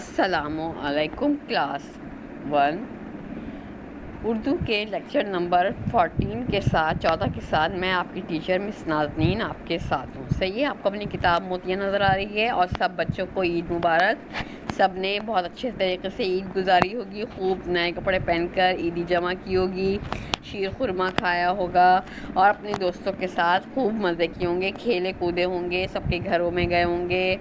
अस्सलामुअलैकुम क्लास 1 उर्दू के lecture number 14 के साथ 14 के साथ मैं आपकी टीचर मिस नाज़नीन आपके साथ हूँ। सही है, आपको अपनी किताब मोतियाँ नज़र आ रही है और सब बच्चों को ईद मुबारक। सब ने बहुत अच्छे तरीके से ईद गुजारी होगी, खूब नए कपड़े पहनकर ईदी जमा की होगी, शीर खुरमा खाया होगा और अपने दोस्तों के साथ खूब मज़े किए होंगे, खेले कूदे होंगे, सबके घरों में गए होंगे,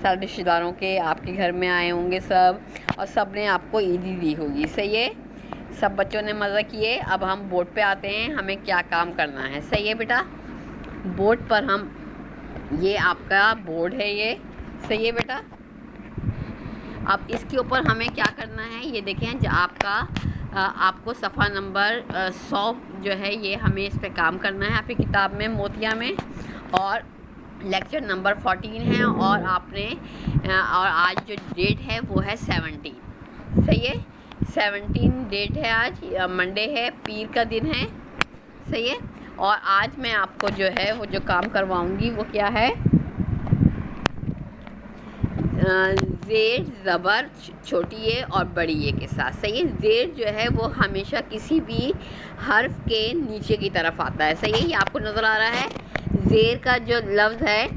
सब रिश्तेदारों के आपके घर में आए होंगे सब, और सब ने आपको ईदी दी होगी। सही है, सब बच्चों ने मज़ा किए। अब हम बोर्ड पे आते हैं, हमें क्या काम करना है। सही है बेटा, बोर्ड पर हम, ये आपका बोर्ड है ये। सही है बेटा, अब इसके ऊपर हमें क्या करना है ये देखें, जो आपको सफ़ा नंबर 100 जो है ये हमें इस पे काम करना है आपकी किताब में मोतिया में, और लेक्चर नंबर 14 है और आपने और आज जो डेट है वो है 17। सही है, 17 डेट है, आज मंडे है, पीर का दिन है। सही है, और आज मैं आपको जो है वो जो काम करवाऊंगी वो क्या है, ज़ेर ज़बर छोटी ए और बड़ी ए के साथ। सही है, ज़ेर जो है वो हमेशा किसी भी हर्फ के नीचे की तरफ आता है। सही है, ये आपको नज़र आ रहा है, ज़ेर का जो लफ्ज़ है,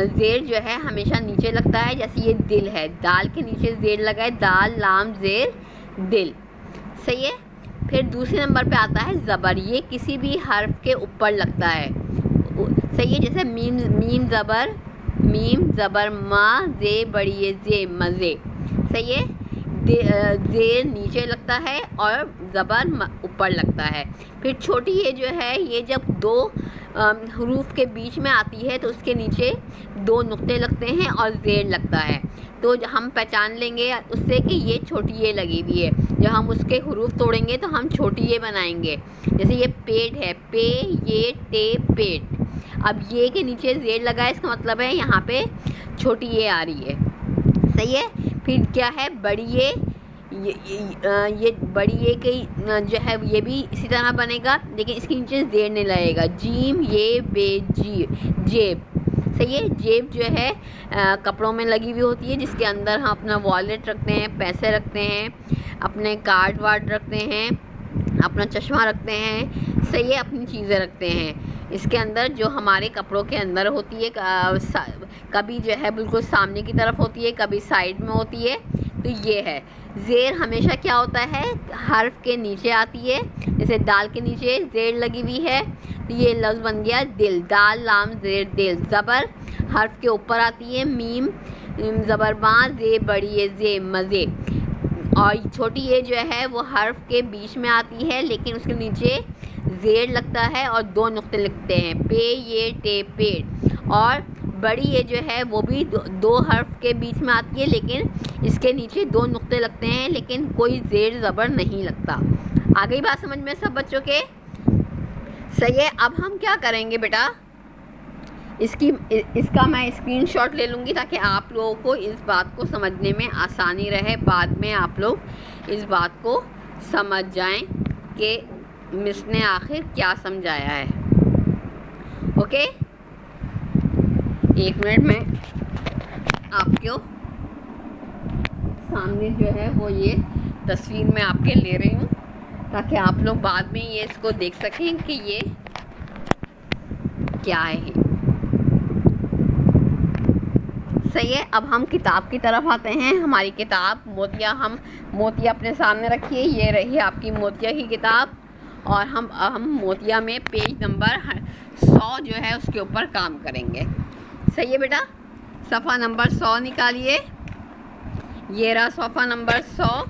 ज़ेर जो है हमेशा नीचे लगता है। जैसे ये दिल है, दाल के नीचे ज़ेर लगा है, दाल लाम ज़ेर दिल। सही है, फिर दूसरे नंबर पे आता है ज़बर, ये किसी भी हर्फ के ऊपर लगता है। सही है, जैसे मीम ज़बर मा, जे बड़ी ये जे मज़े। सही है, ज़ेर नीचे लगता है और ज़बर ऊपर लगता है। फिर छोटी ये जो है, ये जब दो हरूफ के बीच में आती है तो उसके नीचे दो नुक्ते लगते हैं और ज़ेर लगता है, तो हम पहचान लेंगे उससे कि ये छोटी ये लगी हुई है। जब हम उसके हरूफ तोड़ेंगे तो हम छोटी ये बनाएंगे। जैसे ये पेट है, पे ये टे पेट, अब ये के नीचे ज़ेर लगा है, इसका मतलब है यहाँ पे छोटी ये आ रही है। सही है, फिर क्या है, बड़ी ये बड़ी ये के जो है ये भी इसी तरह बनेगा, लेकिन इसके नीचे ज़ेर नहीं लगेगा। जीम ये बे जी जेब। सही है, जेब जो है कपड़ों में लगी हुई होती है, जिसके अंदर हम अपना वॉलेट रखते हैं, पैसे रखते हैं, अपने कार्ड वार्ड रखते हैं, अपना चश्मा रखते हैं। सही है, अपनी चीज़ें रखते हैं। इसके अंदर जो हमारे कपड़ों के अंदर होती है, कभी जो है बिल्कुल सामने की तरफ होती है, कभी साइड में होती है। तो ये है, ज़ेर हमेशा क्या होता है, हर्फ के नीचे आती है। जैसे दाल के नीचे ज़ेर लगी हुई है तो ये लफ्ज़ बन गया दिल, दाल लाम ज़ेर दिल। ज़बर हर्फ के ऊपर आती है, मीम ज़बर बाँ, जे बड़ी ये जे मज़े, और छोटी ये जो है वो हर्फ के बीच में आती है, लेकिन उसके नीचे ज़ेर लगता है और दो नुक्ते लिखते हैं, पे ये टे पेट। और बड़ी ये जो है वो भी दो हर्फ के बीच में आती है, लेकिन इसके नीचे दो नुक्ते लगते हैं, लेकिन कोई ज़ेर ज़बर नहीं लगता। आ गई बात समझ में सब बच्चों के? सही है, अब हम क्या करेंगे बेटा, इसका मैं स्क्रीनशॉट ले लूँगी ताकि आप लोगों को इस बात को समझने में आसानी रहे, बाद में आप लोग इस बात को समझ जाएं कि मिस ने आखिर क्या समझाया है। ओके, एक मिनट में आपको सामने जो है वो ये तस्वीर में आपके ले रही हूँ ताकि आप लोग बाद में ये इसको देख सकें कि ये क्या है। सही है, अब हम किताब की तरफ आते हैं। हमारी किताब मोतिया, हम मोतिया अपने सामने रखिए, ये रही आपकी मोतिया की किताब, और हम मोतिया में पेज नंबर 100 जो है उसके ऊपर काम करेंगे। सही है बेटा, सफ़ा नंबर 100 निकालिए, ये रहा सफ़ा नंबर 100,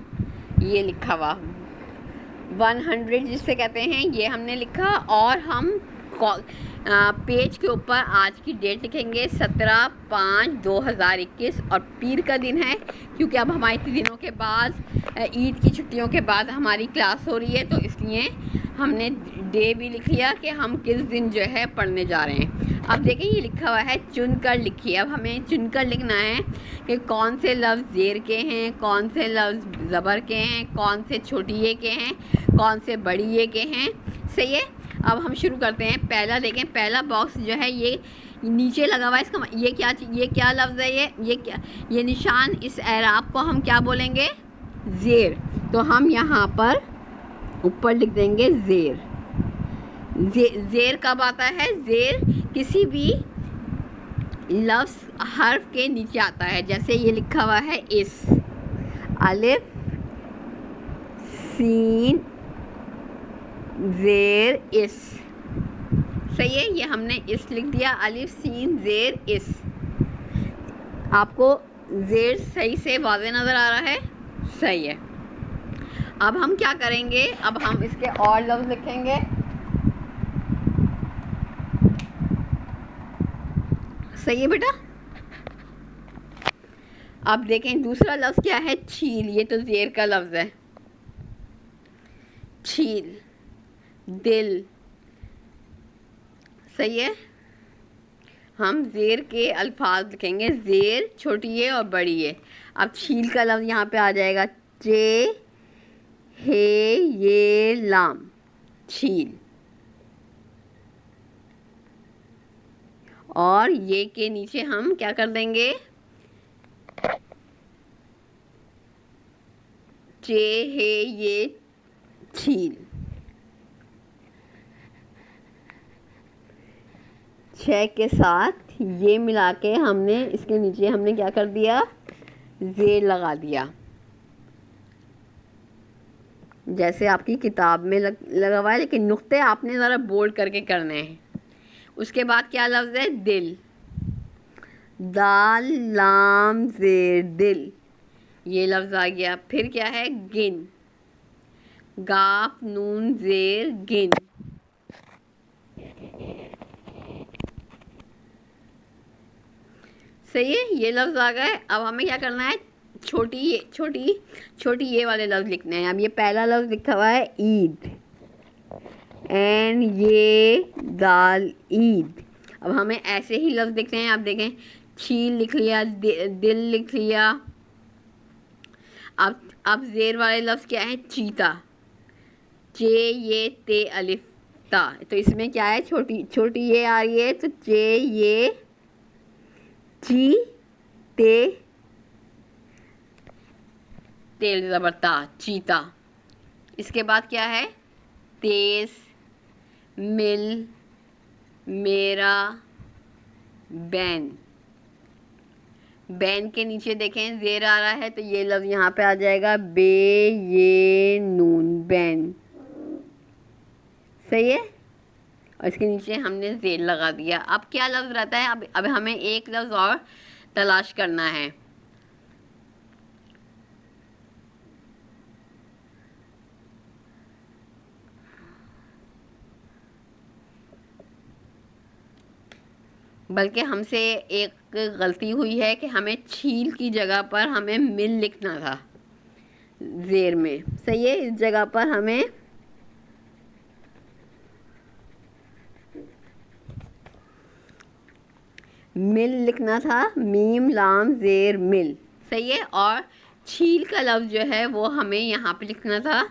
ये लिखा हुआ 100 जिसे कहते हैं, ये हमने लिखा, और हम पेज के ऊपर आज की डेट लिखेंगे 17/5/2021, और पीर का दिन है, क्योंकि अब हमारे इतने दिनों के बाद, ईद की छुट्टियों के बाद हमारी क्लास हो रही है, तो इसलिए हमने डे भी लिख लिया कि हम किस दिन जो है पढ़ने जा रहे हैं। अब देखिए ये लिखा हुआ है चुनकर लिखिए, अब हमें चुनकर लिखना है कि कौन से लफ्ज़ ज़ेर के हैं, कौन से लफ्ज़ ज़बर के हैं, कौन से छोटी ये के हैं, कौन से बड़ी ये के हैं। सही है, अब हम शुरू करते हैं। पहला देखें, पहला बॉक्स जो है नीचे लगा हुआ है, इसका ये क्या लफ्ज़ है? ये क्या, ये निशान, इस एराब को हम क्या बोलेंगे? ज़ेर। तो हम यहाँ पर ऊपर लिख देंगे ज़ेर। ज़ेर कब आता है? ज़ेर किसी भी लफ्ज़ हर्फ के नीचे आता है। जैसे ये लिखा हुआ है इस, अलिफ सीन ज़ेर इस, सही है। ये हमने इस लिख दिया, अलिफ सीन ज़ेर इस। आपको ज़ेर सही से वाज़े नज़र आ रहा है? सही है। अब हम क्या करेंगे? अब हम इसके और लफ्ज़ लिखेंगे। सही है बेटा। अब देखें दूसरा लफ्ज़ क्या है? छील। ये तो ज़ेर का लफ्ज़ है। छील, दिल, सही है। हम ज़ेर के अल्फाज लिखेंगे, ज़ेर छोटी ये और बड़ी ये। अब छील का लफ्ज़ यहाँ पे आ जाएगा, चे हे ये लाम, छील। और ये के नीचे हम क्या कर देंगे? चे हे ये छील। छः के साथ ये मिला के हमने इसके नीचे हमने क्या कर दिया? ज़ेर लगा दिया, जैसे आपकी किताब में लगा हुआ है, लेकिन नुक्ते आपने ज़रा बोल्ड करके करने हैं। उसके बाद क्या लफ्ज़ है? दिल। दाल लाम ज़ेर दिल, ये लफ्ज़ आ गया। फिर क्या है? गिन। गाफ नून ज़ेर गिन। सही है, ये लफ्ज़ आ गए। अब हमें क्या करना है? छोटी ये वाले लफ्ज़ लिखने हैं। अब ये पहला लफ्ज़ लिखा हुआ है ईद, एन ये दाल ईद। अब हमें ऐसे ही लफ्ज़ लिखने हैं। आप देखें, छील लिख लिया, दिल लिख लिया। अब ज़ेर वाले लफ्ज़ क्या है? चीता, चे ये ते अलिफ ता। तो इसमें क्या है? छोटी ये आ रही है, तो चे ये ची ते तेल ज़बरता, चीता। इसके बाद क्या है? तेज़, मिल, मेरा, बैन। बैन के नीचे देखें ज़ेर आ रहा है, तो ये लफ्ज़ यहाँ पे आ जाएगा, बे ये नून, बैन। सही है। और इसके नीचे हमने ज़ेर लगा दिया। अब क्या लफ्ज़ रहता है? अब हमें एक लफ्ज़ और तलाश करना है। बल्कि हमसे एक गलती हुई है कि हमें छील की जगह पर हमें मिल लिखना था ज़ेर में। सही है, इस जगह पर हमें मिल लिखना था, मीम लाम ज़ेर मिल। सही है। और छील का लफ्ज़ जो है वो हमें यहाँ पे लिखना था,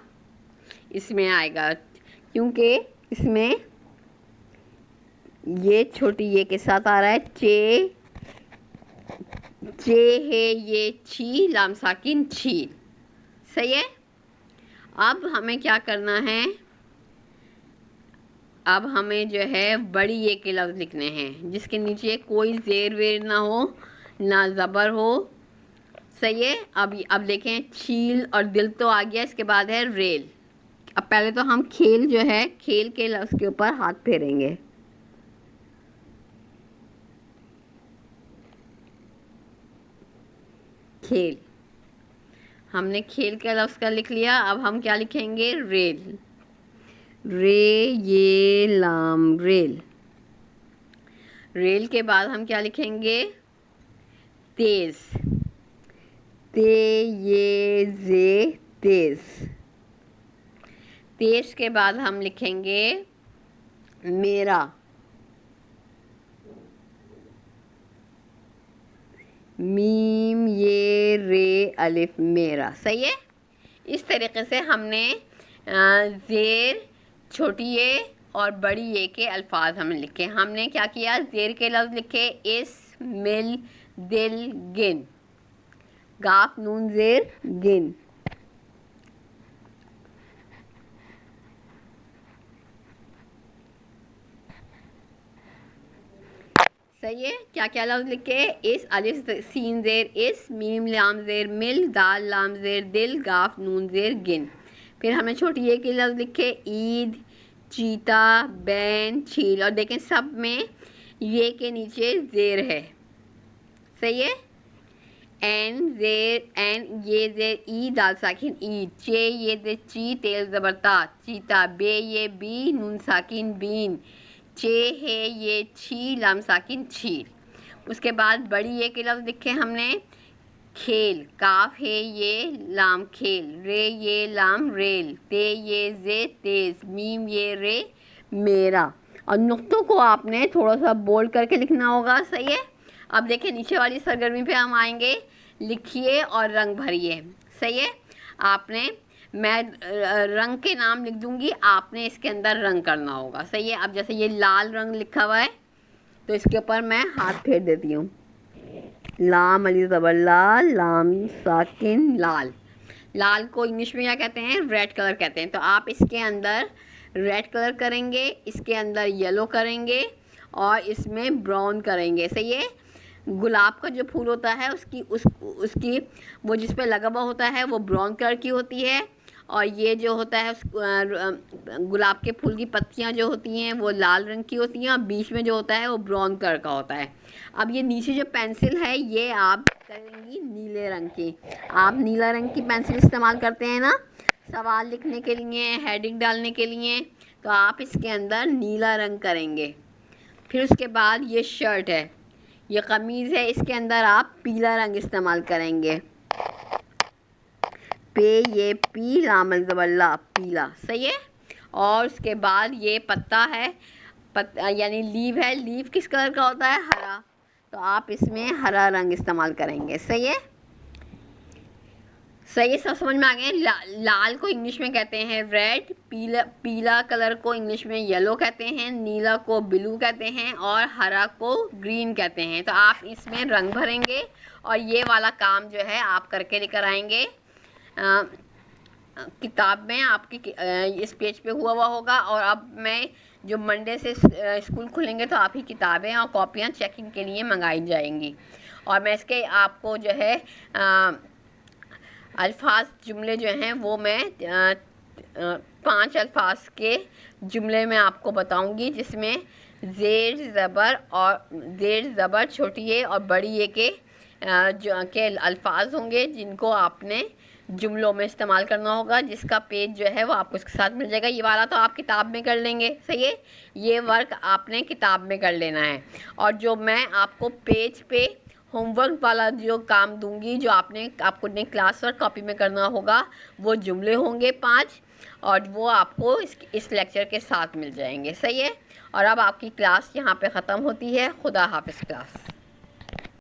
इसमें आएगा, क्योंकि इसमें ये छोटी ये के साथ आ रहा है, चे है ये छी लाम साकिन छील। सही है। अब हमें क्या करना है? अब हमें जो है बड़ी ये के लफ्ज़ लिखने हैं, जिसके नीचे कोई ज़ेर वेर ना हो, ना ज़बर हो। सही है। अब देखें, छील और दिल तो आ गया, इसके बाद है रेल। अब पहले तो हम खेल जो है, खेल के लफ्ज़ के ऊपर हाथ फेरेंगे। खेल, हमने खेल के लफ्ज़ का लिख लिया। अब हम क्या लिखेंगे? रेल, रे ये लाम रेल। रेल के बाद हम क्या लिखेंगे? तेज़, ते ये जे तेज़। तेज़ के बाद हम लिखेंगे मेरा, मीम ये रे अलिफ मेरा। सही है। इस तरीके से हमने ज़ेर, छोटी ये और बड़ी ये के अल्फाज हमने लिखे। हमने क्या किया, ज़ेर के लफ्ज़ लिखे, इस, मिल, दिल, गिन, गाफ नून ज़ेर गिन। सही है। क्या क्या लफ्ज़ लिखे, इस, अलिफ सीन ज़ेर इस, मीम लाम ज़ेर मिल, दाल लाम ज़ेर दिल, गाफ नून ज़ेर गिन। फिर हमने छोटी ये के लफ्ज़ लिखे, ईद, चीता, बैन, छील, और देखें सब में ये के नीचे ज़ेर है। सही है। एन ज़ेर एन, ये ज़ेर ई, दाल साकिन ईद, चे ये ज़ेर ची, तेल ज़बरता चीता, बे ये बी, नून साकिन बीन, चे है ये छी, लाम साकिन छील। उसके बाद बड़ी ये के लफ्ज़ लिखे हमने, खेल, काफ है ये लाम खेल, रे ये लाम रेल, ते ये जे तेज़, मीम ये रे मेरा। और नुक्तों को आपने थोड़ा सा बोल्ड करके लिखना होगा। सही है। अब देखिए नीचे वाली सरगर्मी पे हम आएंगे, लिखिए और रंग भरिए। सही है। आपने, मैं रंग के नाम लिख दूंगी, आपने इसके अंदर रंग करना होगा। सही है। अब जैसे ये लाल रंग लिखा हुआ है तो इसके ऊपर मैं हाथ फेर देती हूँ, लाम अली ज़बर लाल, लाम साकिन लाल। लाल को इंग्लिश में क्या कहते हैं, रेड कलर कहते हैं। तो आप इसके अंदर रेड कलर करेंगे, इसके अंदर येलो करेंगे और इसमें ब्राउन करेंगे। सही है। गुलाब का जो फूल होता है उसकी वो जिस पे लगा हुआ होता है वो ब्राउन कलर की होती है, और ये जो होता है गुलाब के फूल की पत्तियां जो होती हैं वो लाल रंग की होती हैं, और बीच में जो होता है वो ब्राउन कलर का होता है। अब ये नीचे जो पेंसिल है ये आप करेंगी नीले रंग की। आप नीला रंग की पेंसिल इस्तेमाल करते हैं ना सवाल लिखने के लिए, हेडिंग डालने के लिए, तो आप इसके अंदर नीला रंग करेंगे। फिर उसके बाद ये शर्ट है, ये कमीज़ है, इसके अंदर आप पीला रंग इस्तेमाल करेंगे, पे ये पी लामल ज़बल्ला पीला। सही है। और उसके बाद ये पत्ता है, यानी लीव है, लीव किस कलर का होता है, हरा, तो आप इसमें हरा रंग इस्तेमाल करेंगे। सही है। सही है। सब समझ में आ गए। लाल को इंग्लिश में कहते हैं रेड, पीला कलर को इंग्लिश में येलो कहते हैं, नीला को ब्लू कहते हैं और हरा को ग्रीन कहते हैं। तो आप इसमें रंग भरेंगे और ये वाला काम जो है आप करके लेकर आएंगे। किताब में आपकी इस पेज पे हुआ होगा, और अब मैं जो मंडे से स्कूल खुलेंगे तो आपकी किताबें और कॉपियाँ चेकिंग के लिए मंगाई जाएंगी। और मैं इसके आपको जो है अल्फाज जुमले जो हैं वो मैं 5 अल्फाज के जुमले में आपको बताऊंगी, जिसमें ज़ेर ज़बर छोटी ए और बड़ी ए के अल्फाज होंगे जिनको आपने जुमलों में इस्तेमाल करना होगा, जिसका पेज जो है वो आपको इसके साथ मिल जाएगा। ये वाला तो आप किताब में कर लेंगे। सही है। ये वर्क आपने किताब में कर लेना है, और जो मैं आपको पेज पे होमवर्क वाला जो काम दूंगी, जो आपको अपने क्लास वर्क कॉपी में करना होगा, वो जुमले होंगे 5, और वो आपको इस लेक्चर के साथ मिल जाएंगे। सही है। और अब आपकी क्लास यहाँ पे ख़त्म होती है। खुदा हाफिज़ क्लास।